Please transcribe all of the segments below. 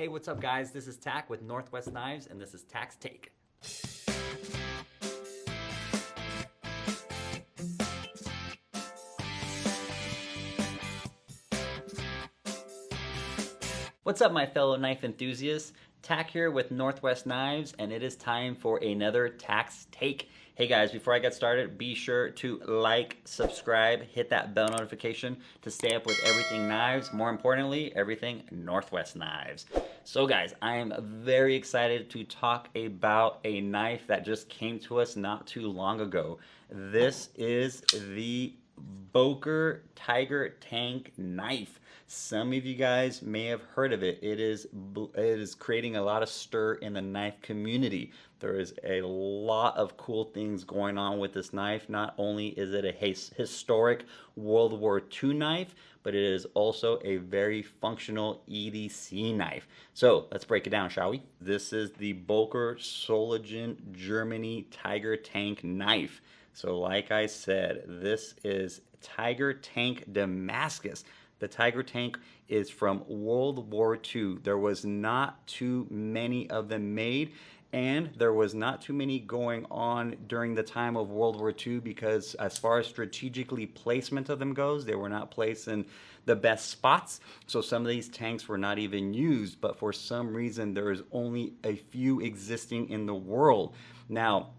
Hey, what's up guys? This is Tack with Northwest Knives and this is Tack's Take. What's up my fellow knife enthusiasts? Tack here with Northwest Knives and it is time for another Tack's Take. Hey guys, before I get started, be sure to like, subscribe, hit that bell notification to stay up with everything knives. More importantly, everything Northwest Knives. So guys, I am very excited to talk about a knife that just came to us not too long ago. This is the Bokers Tiger Tank Knife. Some of you guys may have heard of it. It is creating a lot of stir in the knife community. There is a lot of cool things going on with this knife. Not only is it a historic World War II knife, but it is also a very functional EDC knife. So let's break it down, shall we? This is the Bokers Solingen Germany Tiger Tank Knife. So like I said, this is Tiger Tank Damascus. The Tiger Tank is from World War II. There was not too many of them made, and there was not too many going on during the time of World War II because as far as strategically placement of them goes, they were not placed in the best spots. So some of these tanks were not even used, but for some reason there is only a few existing in the world. Now,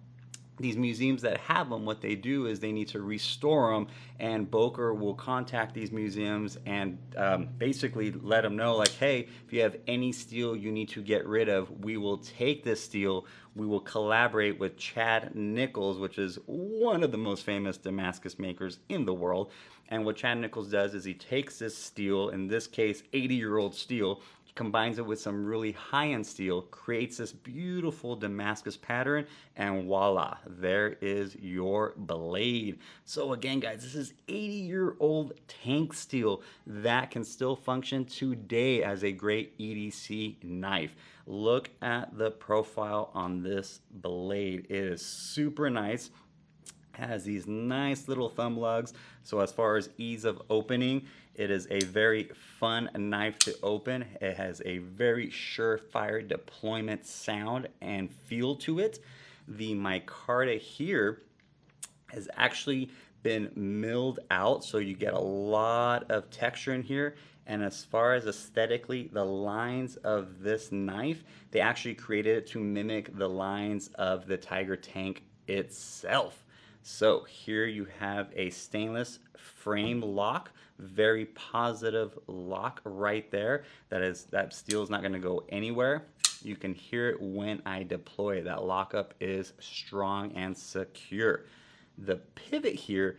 these museums that have them, what they do is they need to restore them, and Bokers will contact these museums and basically let them know, like, hey, if you have any steel you need to get rid of, we will take this steel. We will collaborate with Chad Nichols, which is one of the most famous Damascus makers in the world. And what Chad Nichols does is he takes this steel, in this case 80-year-old steel, combines it with some really high-end steel, creates this beautiful Damascus pattern, and voila, there is your blade. So again guys, this is 80-year-old tank steel that can still function today as a great EDC knife. Look at the profile on this blade. It is super nice. Has these nice little thumb lugs, so as far as ease of opening, it is a very fun knife to open. It has a very surefire deployment sound and feel to it. The micarta here has actually been milled out, so you get a lot of texture in here. And as far as aesthetically, the lines of this knife, they actually created it to mimic the lines of the Tiger Tank itself. So here you have a stainless frame lock, very positive lock right there. That steel is not going to go anywhere. You can hear it when I deploy it. That lockup is strong and secure. The pivot here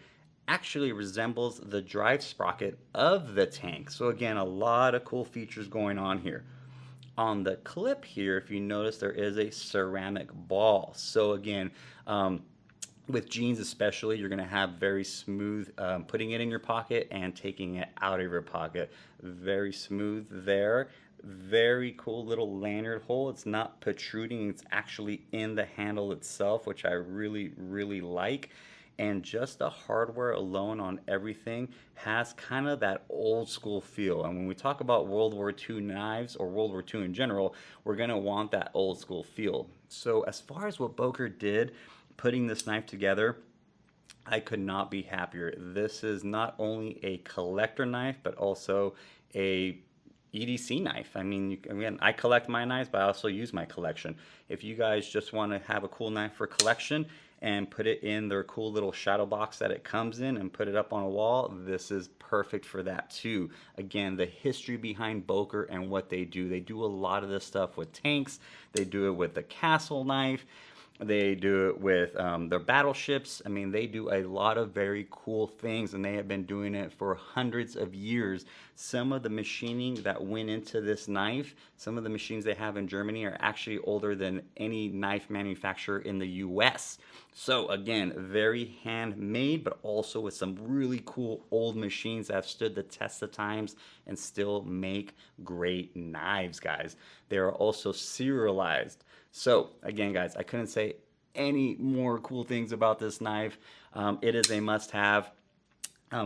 actually resembles the drive sprocket of the tank. So again, a lot of cool features going on here. On the clip here, if you notice, there is a ceramic ball. So again, with jeans especially, you're going to have very smooth putting it in your pocket and taking it out of your pocket. Very smooth there. Very cool little lanyard hole. It's not protruding, it's actually in the handle itself, which I really like. And just the hardware alone on everything has kind of that old school feel. And when we talk about World War II knives, or World War II in general, we're going to want that old school feel. So as far as what Bokers did putting this knife together, I could not be happier. This is not only a collector knife, but also a EDC knife. I mean, again, I collect my knives, but I also use my collection. If you guys just want to have a cool knife for collection and put it in their cool little shadow box that it comes in and put it up on a wall, this is perfect for that too. Again, the history behind Bokers and what they do. They do a lot of this stuff with tanks. They do it with the castle knife. They do it with their battleships. I mean, they do a lot of very cool things, and they have been doing it for hundreds of years. Some of the machining that went into this knife, some of the machines they have in Germany are actually older than any knife manufacturer in the US. So again, very handmade, but also with some really cool old machines that have stood the test of times and still make great knives, guys. They are also serialized. So again, guys, I couldn't say any more cool things about this knife. It is a must-have.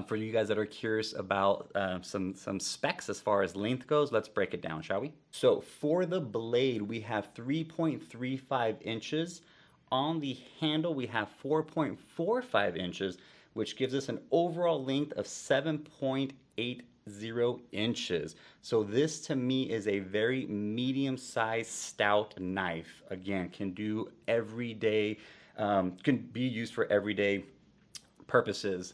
For you guys that are curious about some specs as far as length goes, let's break it down, shall we? So for the blade, we have 3.35 inches. On the handle, we have 4.45 inches, which gives us an overall length of 7.80 inches. So this to me is a very medium-sized stout knife. Again, can do everyday, can be used for everyday purposes.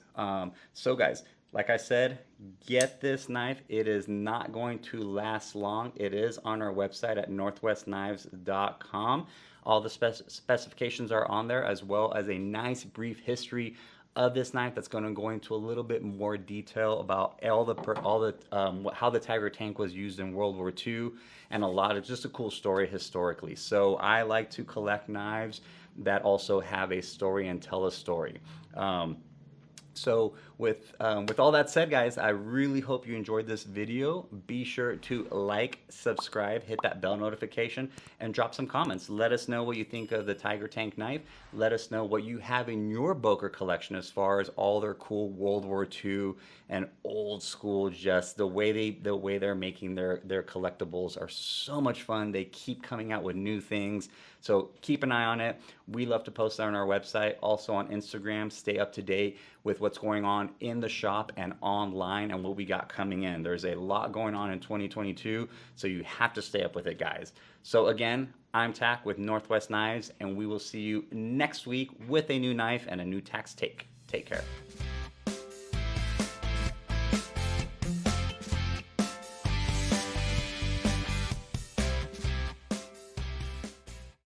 So guys, like I said, get this knife. It is not going to last long. It is on our website at northwestknives.com. All the specifications are on there, as well as a nice brief history of this knife that's going to go into a little bit more detail about how the Tiger tank was used in World War II, and a lot of just a cool story historically. So I like to collect knives that also have a story and tell a story. So with all that said, guys, I really hope you enjoyed this video. Be sure to like, subscribe, hit that bell notification, and drop some comments. Let us know what you think of the Tiger tank knife. Let us know what you have in your Boker collection as far as all their cool World War II and old school, just the way they're making their collectibles are so much fun. They keep coming out with new things. So keep an eye on it. We love to post that on our website, also on Instagram. Stay up to date with what's going on in the shop and online and what we got coming in. There's a lot going on in 2022, so you have to stay up with it, guys. So again, I'm Tack with Northwest Knives, and we will see you next week with a new knife and a new tax take. Take care.